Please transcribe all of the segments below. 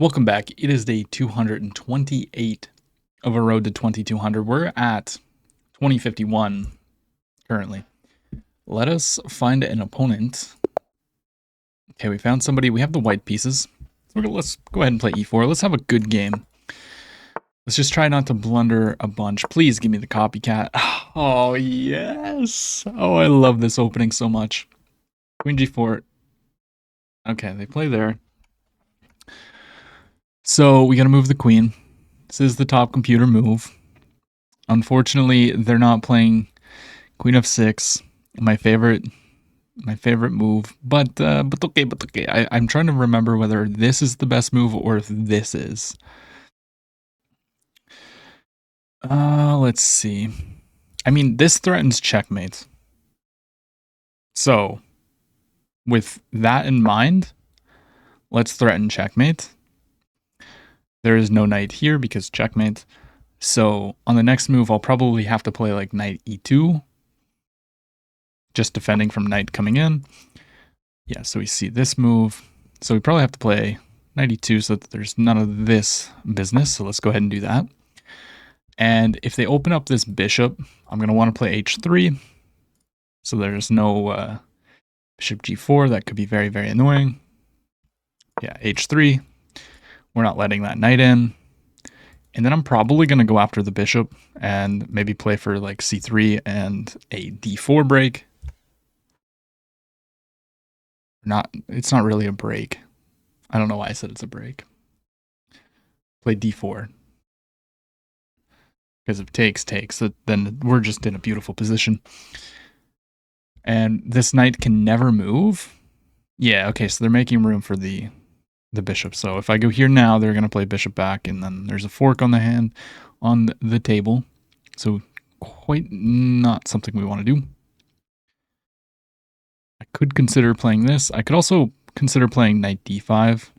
Welcome back. It is day 228 of a road to 2200. We're at 2051 currently. Let us find an opponent. Okay, we found somebody. We have the white pieces. So let's go ahead and play e4. Let's have a good game. Let's just try not to blunder a bunch. Please give me the copycat. Oh, yes. Oh, I love this opening so much. Queen g4. Okay, they play there. So we got to move the queen. This is the top computer move. Unfortunately, they're not playing Queen f6, my favorite move. But okay. I'm trying to remember whether this is the best move or if this is. Let's see. I mean, this threatens checkmate. So, with that in mind, let's threaten checkmate. There is no knight here because checkmate. So, on the next move, I'll probably have to play like knight e2, just defending from knight coming in. Yeah, so we see this move. So we probably have to play knight e2 so that there's none of this business. So let's go ahead and do that. And if they open up this bishop, I'm going to want to play h3. So there's no bishop g4. That could be very, very annoying. Yeah, h3. We're not letting that knight in. And then I'm probably going to go after the bishop and maybe play for like c3 and a d4 break. It's not really a break. I don't know why I said it's a break. Play d4. Because if takes, then we're just in a beautiful position. And this knight can never move. Yeah, okay, so they're making room for the bishop. So if I go here now, they're going to play bishop back, and then there's a fork on the hand on the table. So quite not something we want to do. I could consider playing this. I could also consider playing knight d5.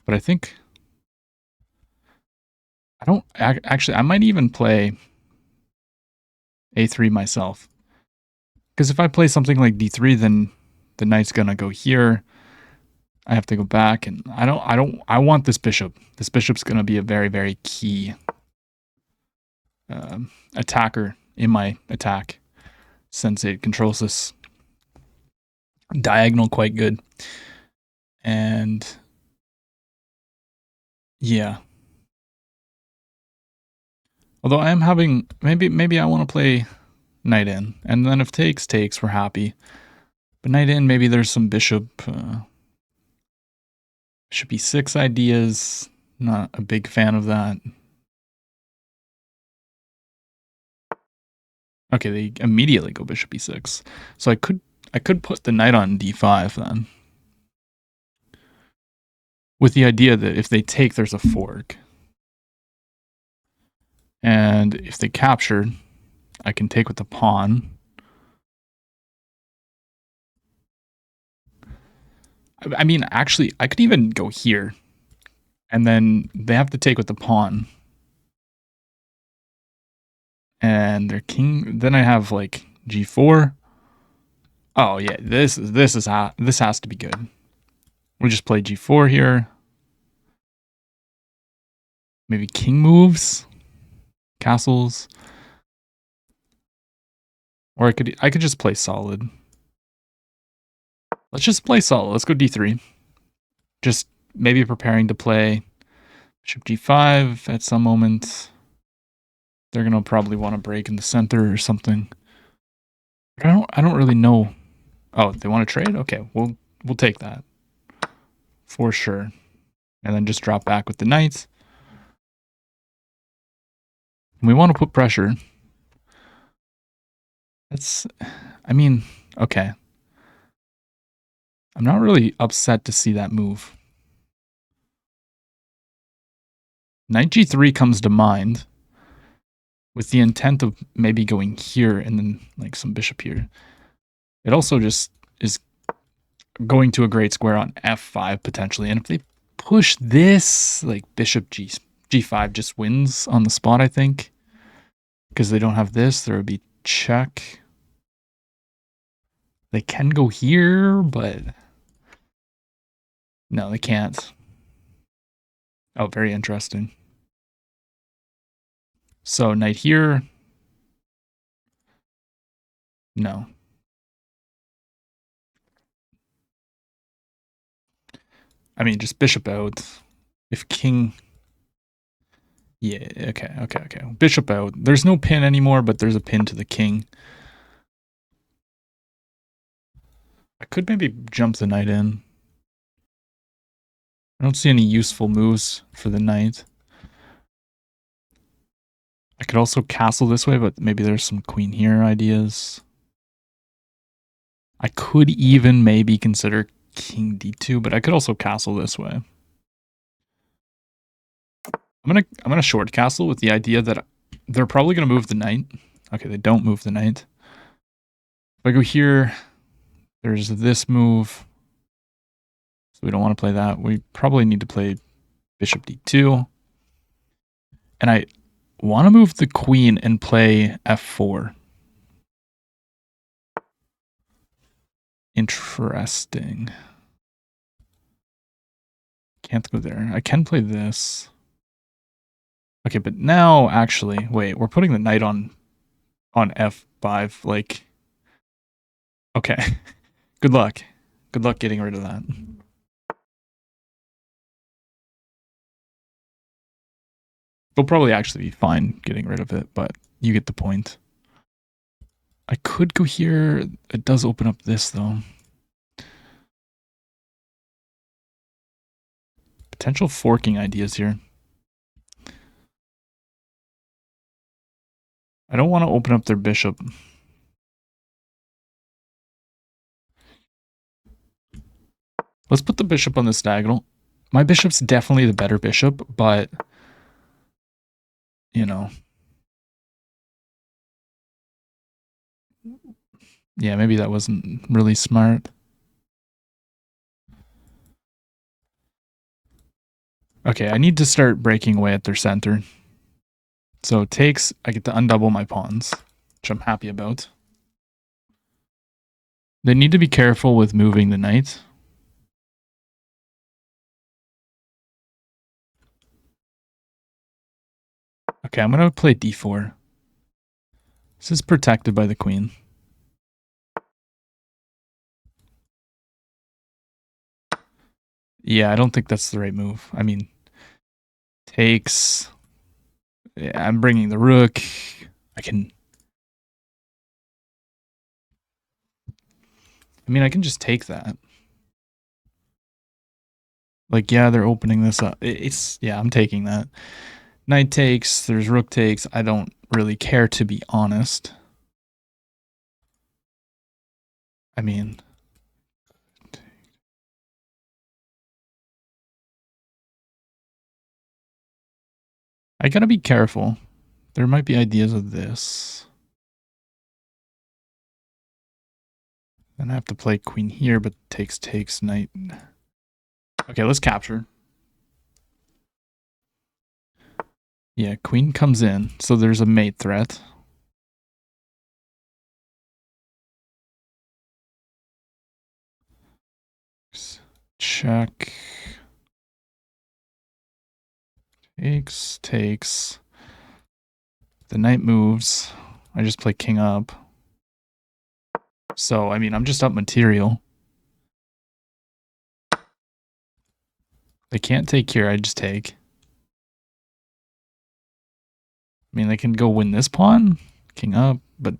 But I think I don't actually, I might even play a3 myself. Because if I play something like d3, then the knight's gonna go here. I have to go back, and I want this bishop. This bishop's gonna be a very, very key attacker in my attack, since it controls this diagonal quite good. And yeah. Although I am having, maybe I want to play knight in, and then if takes, we're happy. But knight in, maybe there's some bishop e6 ideas. Not a big fan of that. Okay, they immediately go bishop e6. So I could put the knight on d5 then. With the idea that if they take, there's a fork. And if they capture, I can take with the pawn. I mean, actually, I could even go here. And then they have to take with the pawn. And their king. Then I have like g4. Oh yeah, this has to be good. We just play g4 here. Maybe king moves, castles, or I could just play solid. Let's just play solid. Let's go d3. Just maybe preparing to play bishop g5 at some moment. They're gonna probably want to break in the center or something. But I don't really know. Oh, they want to trade? Okay, we'll take that for sure. And then just drop back with the knights. We want to put pressure. I mean, okay. I'm not really upset to see that move. Knight g3 comes to mind with the intent of maybe going here and then like some bishop here. It also just is going to a great square on f5 potentially. And if they push this, like bishop g5 just wins on the spot, I think. Because they don't have this, there would be check. They can go here, but No, they can't. Oh, very interesting. So knight here. No. I mean, just bishop out. If king... Yeah, okay. Bishop out. There's no pin anymore, but there's a pin to the king. I could maybe jump the knight in. I don't see any useful moves for the knight. I could also castle this way, but maybe there's some queen here ideas. I could even maybe consider king d2, but I could also castle this way. I'm gonna short castle with the idea that they're probably gonna move the knight. Okay, they don't move the knight. If I go here, there's this move. So we don't want to play that. We probably need to play bishop d2. And I want to move the queen and play f4. Interesting. Can't go there. I can play this. Okay, but now actually, wait, we're putting the knight on f5. Like, okay. Good luck. Good luck getting rid of that. They'll probably actually be fine getting rid of it, but you get the point. I could go here. It does open up this, though. Potential forking ideas here. I don't want to open up their bishop. Let's put the bishop on this diagonal. My bishop's definitely the better bishop, but, you know. Yeah, maybe that wasn't really smart. Okay, I need to start breaking away at their center. So it takes, I get to undouble my pawns, which I'm happy about. They need to be careful with moving the knight. Okay, I'm going to play d4. This is protected by the queen. Yeah, I don't think that's the right move. I mean, takes... Yeah, I'm bringing the rook. I can... I mean, I can just take that. Like, yeah, they're opening this up. Yeah, I'm taking that. Knight takes, there's rook takes. I don't really care, to be honest. I mean... I gotta be careful. There might be ideas of this. Then I have to play queen here, but takes, knight. Okay, let's capture. Yeah, queen comes in, so there's a mate threat. Check. Takes. The knight moves. I just play king up. So, I mean, I'm just up material. They can't take here, I just take. I mean, they can go win this pawn, king up, but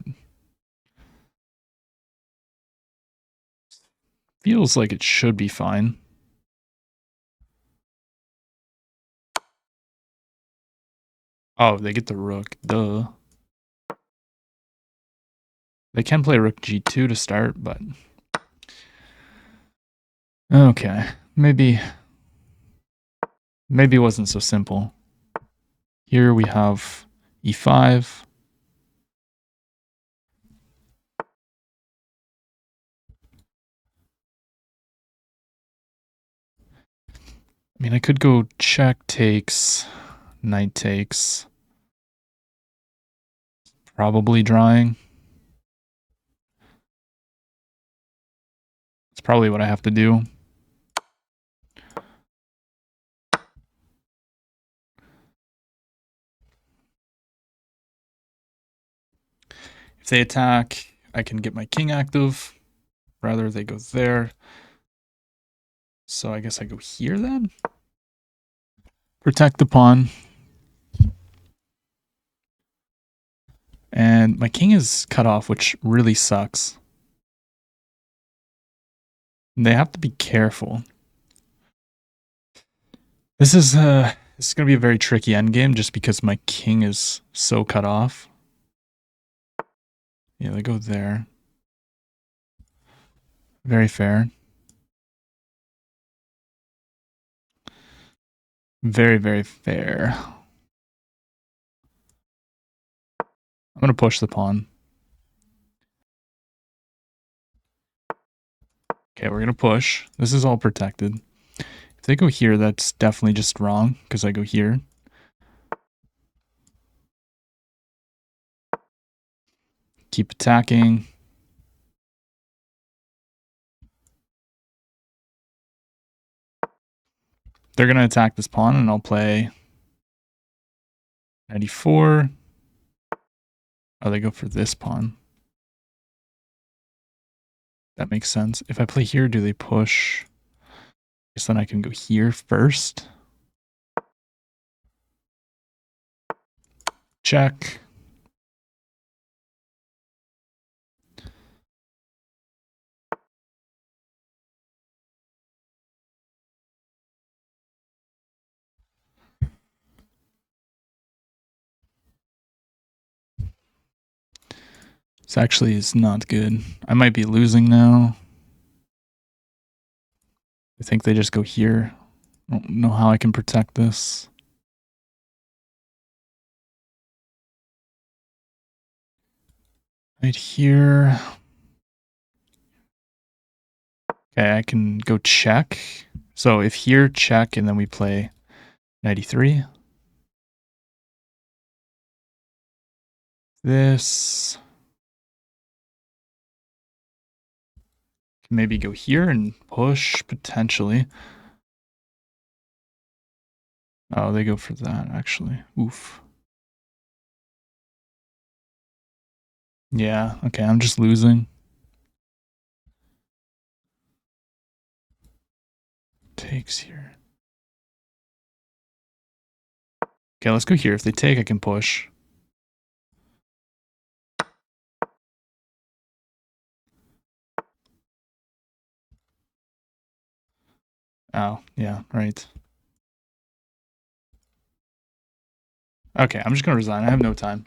feels like it should be fine. Oh, they get the rook, duh. They can play rook g2 to start, but... Okay, maybe it wasn't so simple. Here we have e5. I mean, I could go check takes, knight takes. Probably drawing. It's probably what I have to do. If they attack, I can get my king active. Rather, they go there. So I guess I go here then. Protect the pawn. And my king is cut off, which really sucks. They have to be careful. This is going to be a very tricky endgame just because my king is so cut off. Yeah, they go there. Very fair. Very, very fair. I'm going to push the pawn. Okay, we're going to push. This is all protected. If they go here, that's definitely just wrong because I go here. Keep attacking. They're going to attack this pawn, and I'll play 94. Oh, they go for this pawn. That makes sense. If I play here, do they push? I guess then I can go here first. Check. This actually is not good. I might be losing now. I think they just go here. I don't know how I can protect this. Right here. Okay, I can go check. So if here, check, and then we play 93. This. Can maybe go here and push, potentially. Oh, they go for that, actually. Oof. Yeah, okay, I'm just losing. Takes here. Okay, let's go here. If they take, I can push. Oh, yeah, right. Okay, I'm just gonna resign. I have no time.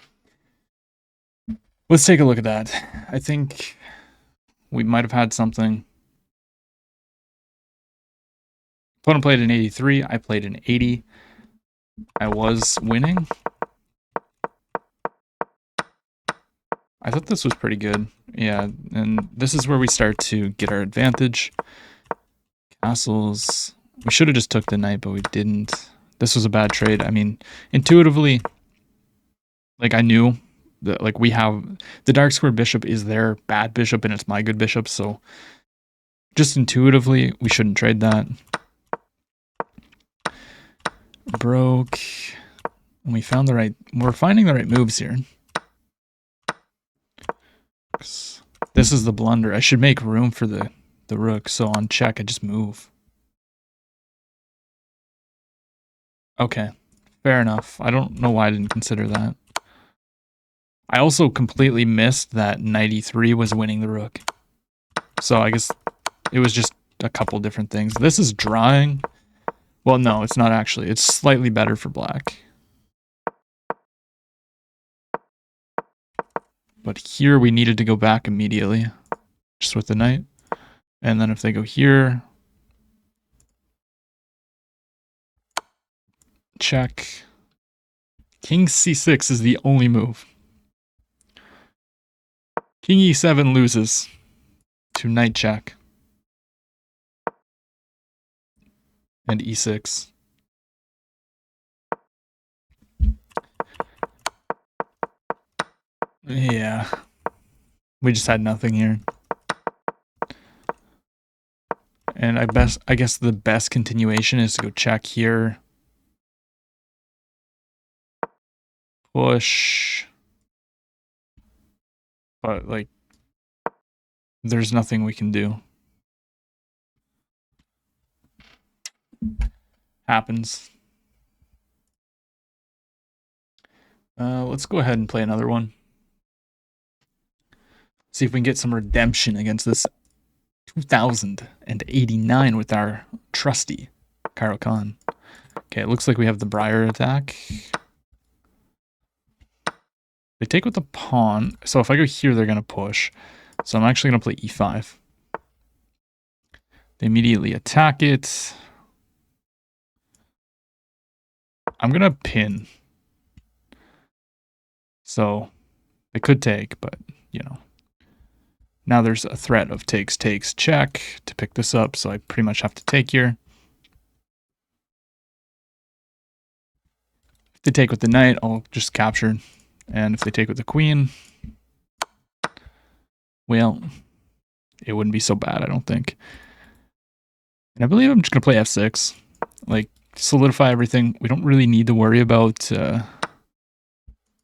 Let's take a look at that. I think we might have had something. Opponent played an 83. I played an 80. I was winning. I thought this was pretty good. Yeah, and this is where we start to get our advantage. Castles. We should have just took the knight, but we didn't. This was a bad trade. I mean, intuitively, like I knew that like we have the dark square bishop is their bad bishop and it's my good bishop, so just intuitively we shouldn't trade that. Broke. And we found the right, we're finding the right moves here. This is the blunder. I should make room for the rook, so on check I just move. Okay, fair enough. I don't know why I didn't consider that. I also completely missed that 93 was winning the rook. So I guess it was just a couple different things. This is drawing. Well, no, it's not actually. It's slightly better for black. But here we needed to go back immediately. Just with the knight. And then if they go here. Check. King c6 is the only move. King e7 loses to knight check. And e6. Yeah. We just had nothing here. And I guess the best continuation is to go check here. Push. But, like, there's nothing we can do. Happens. Let's go ahead and play another one. See if we can get some redemption against this 2089 with our trusty Cairo Khan. Okay, it looks like we have the Briar attack. They take with the pawn. So if I go here, they're going to push. So I'm actually going to play e5. They immediately attack it. I'm going to pin. So they could take, but, you know. Now there's a threat of takes, check to pick this up. So I pretty much have to take here. If they take with the knight, I'll just capture. And if they take with the queen, well, it wouldn't be so bad, I don't think. And I believe I'm just going to play f6. Like, solidify everything. We don't really need to worry about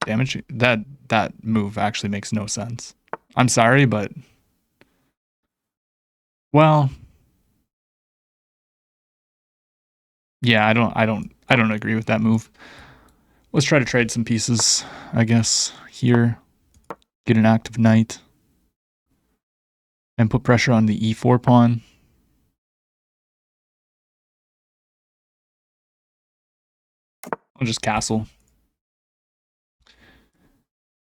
damage. That move actually makes no sense. I'm sorry, but... Well... Yeah, I don't agree with that move. Let's try to trade some pieces, I guess, here. Get an active knight. And put pressure on the e4 pawn. I'll just castle.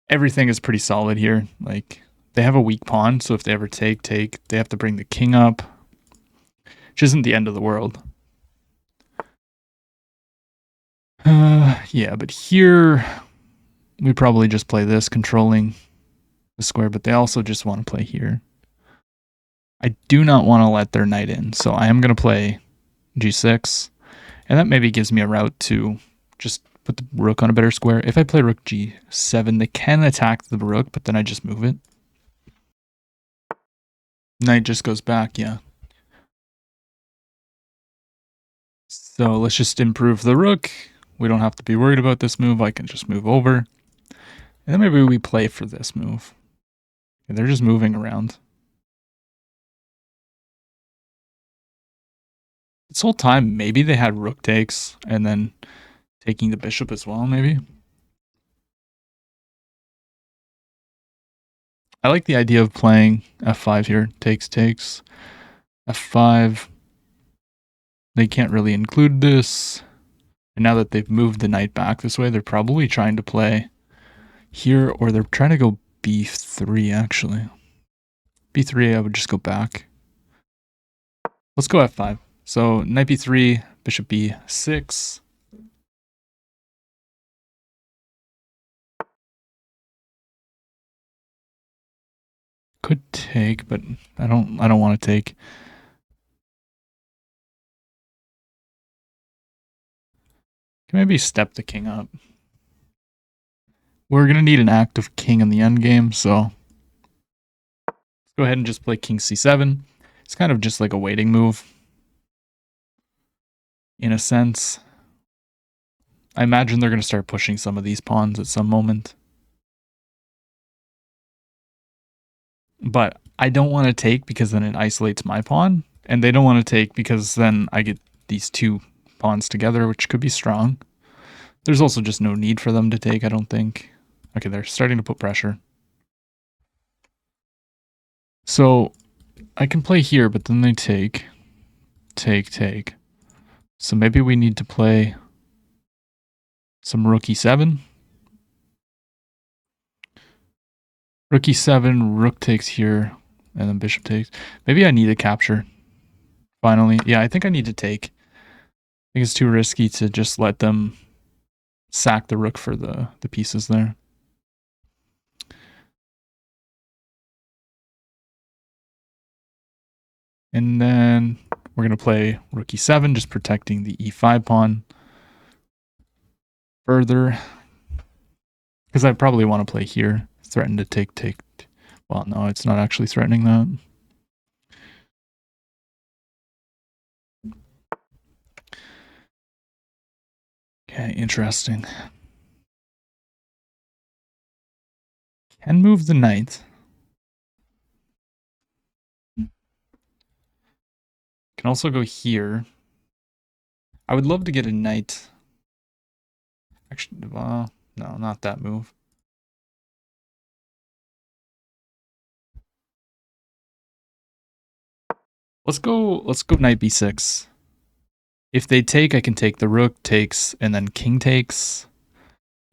Everything is pretty solid here. Like, they have a weak pawn, so if they ever take, they have to bring the king up. Which isn't the end of the world. Yeah, but here we probably just play this, controlling the square, but they also just want to play here. I do not want to let their knight in, so I am going to play g6, and that maybe gives me a route to just put the rook on a better square. If I play rook g7, they can attack the rook, but then I just move it. Knight just goes back, yeah. So let's just improve the rook. We don't have to be worried about this move. I can just move over. And then maybe we play for this move. Okay, they're just moving around. This whole time, maybe they had rook takes and then taking the bishop as well, maybe. I like the idea of playing f5 here. Takes. f5. They can't really include this. And now that they've moved the knight back this way, they're probably trying to play here, or they're trying to go b3, actually. b3, I would just go back. Let's go f5. So knight b3, bishop b6. Could take, but I don't want to take. Can maybe step the king up. We're gonna need an active king in the endgame, so let's go ahead and just play king c7. It's kind of just like a waiting move, in a sense. I imagine they're gonna start pushing some of these pawns at some moment. But I don't want to take because then it isolates my pawn, and they don't want to take because then I get these two pawns together, which could be strong. There's also just no need for them to take, I don't think. Okay, they're starting to put pressure. So I can play here, but then they take. So maybe we need to play some rook e7. Rook e7, rook takes here, and then bishop takes. Maybe I need to capture. Finally. Yeah, I think I need to take. I think it's too risky to just let them sack the rook for the pieces there. And then we're going to play rook e7, just protecting the e5 pawn further. Because I probably want to play here. Threaten to take. Well, no, it's not actually threatening that. Okay, interesting. Can move the knight. Can also go here. I would love to get a knight. Actually, no, not that move. Let's go knight b6. If they take, I can take the rook takes and then king takes.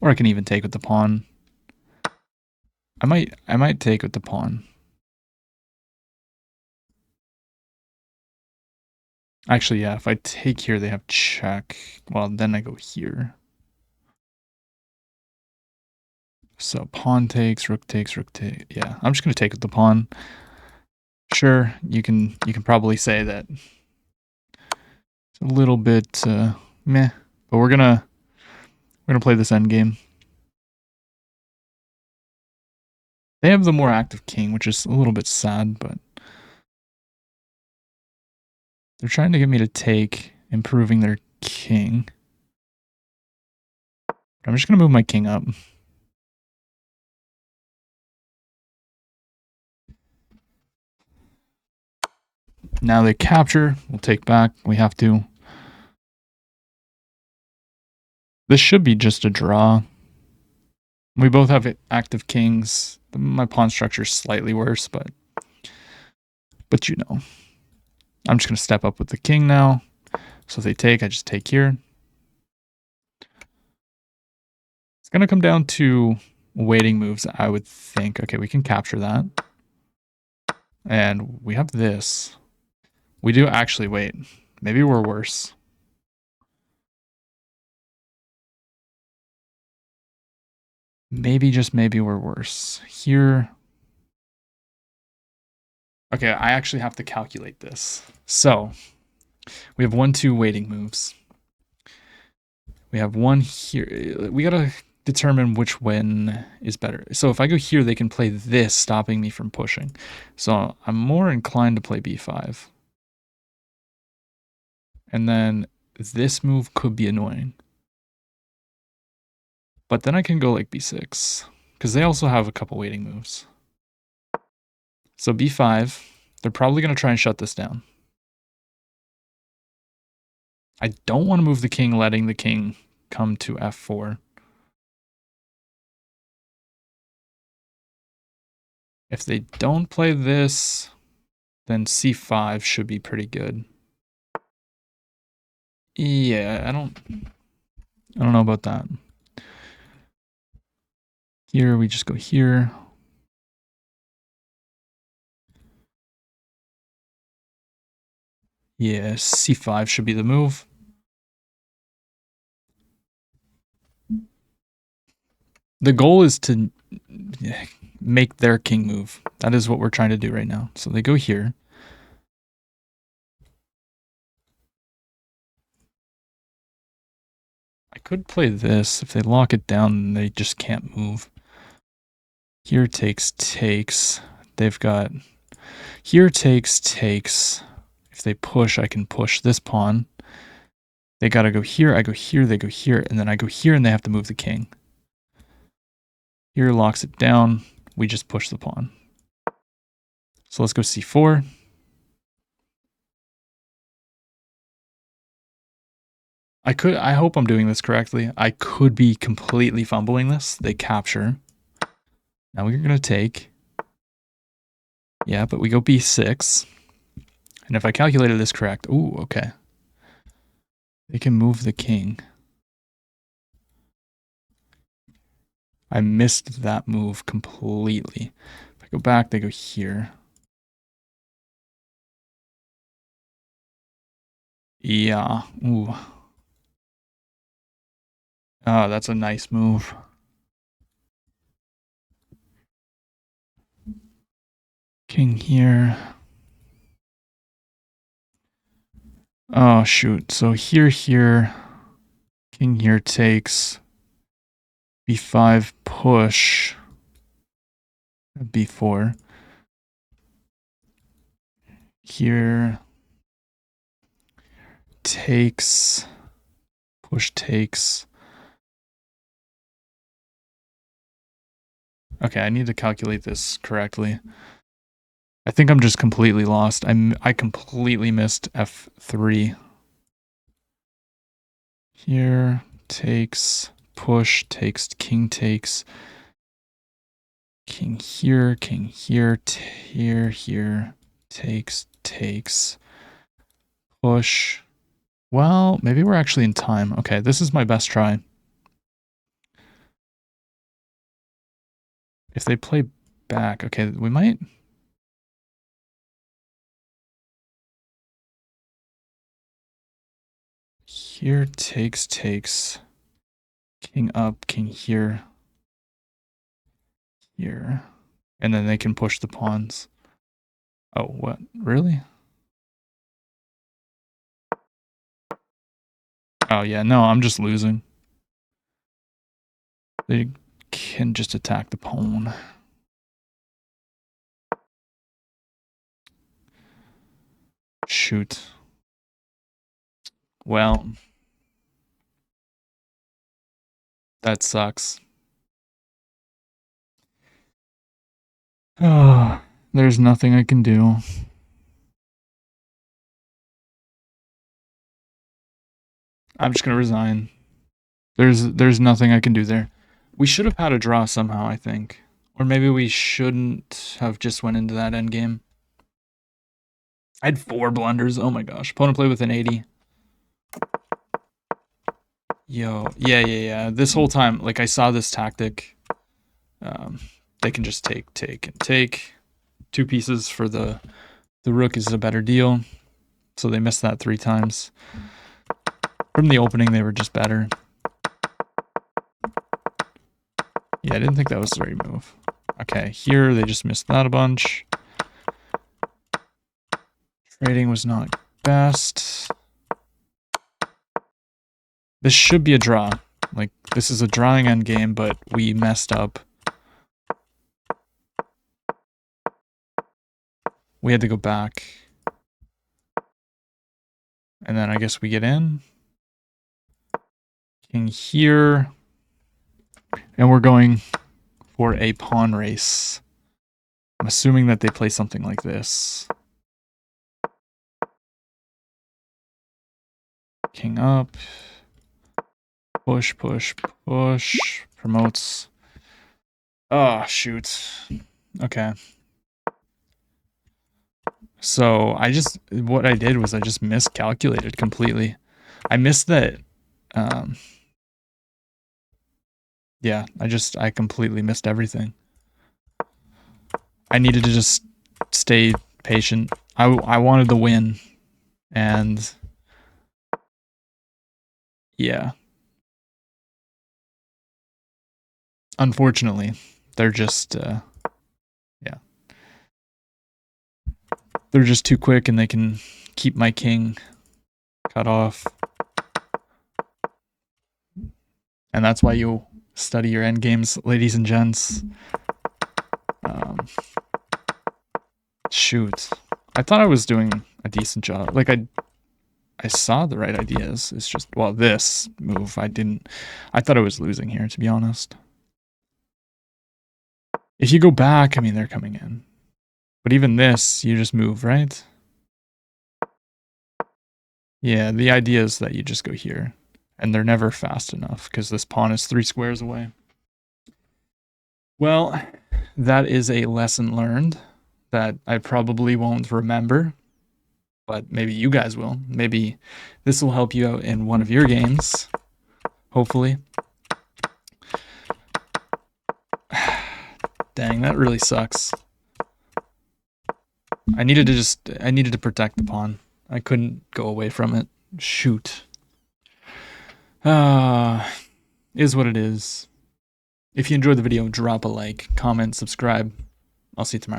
Or I can even take with the pawn. I might take with the pawn. Actually, yeah, if I take here, they have check. Well, then I go here. So pawn takes, rook takes, rook takes. Yeah, I'm just gonna take with the pawn. Sure, you can probably say that it's a little bit meh, but we're gonna play this endgame. They have the more active king, which is a little bit sad, but they're trying to get me to take, improving their king. I'm just gonna move my king up. Now they capture, we'll take back. We have to. This should be just a draw. We both have active kings. My pawn structure is slightly worse, but you know. I'm just going to step up with the king now. So if they take, I just take here. It's going to come down to waiting moves, I would think. Okay, we can capture that. And we have this. We do actually, wait. Maybe we're worse. Maybe, just maybe we're worse. Here. Okay, I actually have to calculate this. So, we have 1-2 waiting moves. We have one here. We gotta determine which one is better. So if I go here, they can play this, stopping me from pushing. So I'm more inclined to play b5. And then this move could be annoying. But then I can go like b6, because they also have a couple waiting moves. So b5, they're probably going to try and shut this down. I don't want to move the king, letting the king come to f4. If they don't play this, then c5 should be pretty good. Yeah, I don't know about that. Here, we just go here. Yeah, c5 should be the move. The goal is to make their king move. That is what we're trying to do right now. So they go here. I could play this. If they lock it down, they just can't move. Here takes. They've got here takes. If they push, I can push this pawn. They gotta go here, I go here, they go here, and then I go here and they have to move the king. Here locks it down. We just push the pawn. So let's go c4. I hope I'm doing this correctly. I could be completely fumbling this. They capture. Now we're going to take. Yeah, but we go b6. And if I calculated this correct, ooh, okay. They can move the king. I missed that move completely. If I go back, they go here. Yeah, ooh. Oh, that's a nice move. King here. Oh, shoot. So here. King here takes. b5 push. b4. Here. Takes. Push takes. Okay, I need to calculate this correctly. I think I'm just completely lost. I completely missed f3. Here, takes, push, takes, king here, here, here, takes, push. Well, maybe we're actually in time. Okay, this is my best try. If they play back, okay, we might... Here, takes, king up, king here, here. And then they can push the pawns. Oh, what? Really? Oh, yeah, no, I'm just losing. They can just attack the pawn. Shoot. Well, that sucks. Oh, there's nothing I can do. I'm just gonna resign. There's nothing I can do there. We should have had a draw somehow, I think. Or maybe we shouldn't have just went into that endgame. I had 4 blunders. Oh my gosh. Opponent played with an 80. Yo, yeah. This whole time, like, I saw this tactic. They can just take, and take. 2 pieces for the rook is a better deal. So they missed that 3 times. From the opening, they were just better. Yeah, I didn't think that was the right move. Okay, here they just missed that a bunch. Trading was not best. This should be a draw. Like, this is a drawing endgame, but we messed up. We had to go back. And then I guess we get in. King here. And we're going for a pawn race. I'm assuming that they play something like this. King up. Push. Promotes. Oh, shoot. Okay. So what I did was I just miscalculated completely. I missed that. Yeah, I completely missed everything. I needed to just stay patient. I wanted the win, and yeah. Unfortunately, they're just yeah. They're just too quick, and they can keep my king cut off. And that's why you study your endgames, ladies and gents. Shoot. I thought I was doing a decent job. Like, I saw the right ideas. It's just, well, this move, I thought I was losing here, to be honest. If you go back, I mean, they're coming in. But even this, you just move, right? Yeah, the idea is that you just go here. And they're never fast enough, because this pawn is 3 squares away. Well, that is a lesson learned that I probably won't remember, but maybe you guys will. Maybe this will help you out in one of your games, hopefully. Dang, that really sucks. I needed to protect the pawn. I couldn't go away from it. Shoot. Is what it is. If you enjoyed the video, drop a like, comment, subscribe. I'll see you tomorrow.